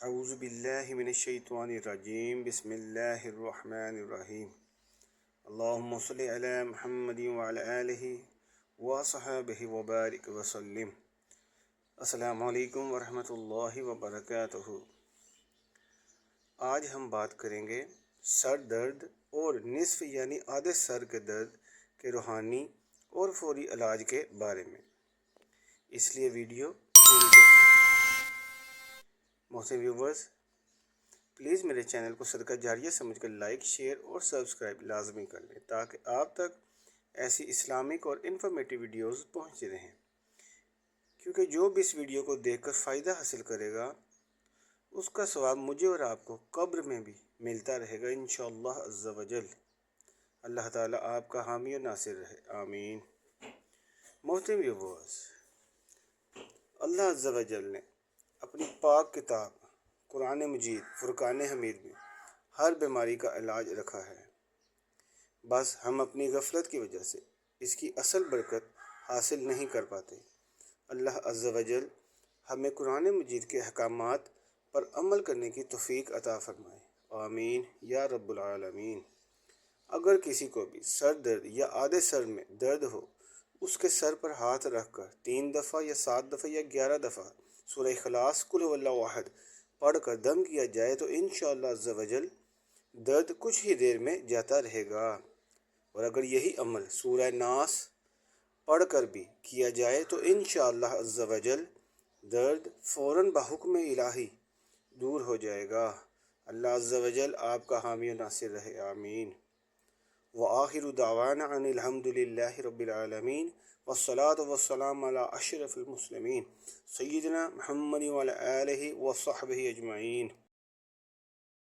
اعوذ باللہ من الشیطان الرجیم بسم اللہ الرحمن الرحیم اللہم صلی علی محمد وعلی آلہ وصحبہ وبارک وسلم۔ السلام علیکم ورحمۃ اللہ وبرکاتہ۔ آج ہم بات کریں گے سر درد اور نصف یعنی آدھے سر کے درد کے روحانی اور فوری علاج کے بارے میں، اس لیے ویڈیو پوری دیکھیں۔ محترم ویورز، پلیز میرے چینل کو صدقہ جاریہ سمجھ کر لائک، شیئر اور سبسکرائب لازمی کر لیں تاکہ آپ تک ایسی اسلامک اور انفارمیٹیو ویڈیوز پہنچتے رہیں، کیونکہ جو بھی اس ویڈیو کو دیکھ کر فائدہ حاصل کرے گا اس کا ثواب مجھے اور آپ کو قبر میں بھی ملتا رہے گا انشاءاللہ عز و جل۔ اللہ تعالیٰ آپ کا حامی و ناصر رہے، آمین۔ محترم ویورز، اللہ عز و جل نے اپنی پاک کتاب قرآن مجید فرقان حمید میں ہر بیماری کا علاج رکھا ہے، بس ہم اپنی غفلت کی وجہ سے اس کی اصل برکت حاصل نہیں کر پاتے۔ اللہ عز و جل ہمیں قرآن مجید کے احکامات پر عمل کرنے کی توفیق عطا فرمائے، آمین یا رب العالمین۔ اگر کسی کو بھی سر درد یا آدھے سر میں درد ہو، اس کے سر پر ہاتھ رکھ کر 3 دفعہ یا 7 دفعہ یا 11 دفعہ سورہ اخلاص قل هو اللہ احد پڑھ کر دم کیا جائے تو انشاءاللہ عز و جل درد کچھ ہی دیر میں جاتا رہے گا۔ اور اگر یہی عمل سورہ ناس پڑھ کر بھی کیا جائے تو انشاءاللہ عز و جل درد فوراً بحکم الہی دور ہو جائے گا۔ اللہ عز و جل آپ کا حامی و ناصر رہے، آمین۔ وآخر دعوانا ان الحمد للہ رب العالمین والصلاة والسلام علی اشرف المسلمین سیدنا محمد وعلی آلہ وصحبہ اجمعین۔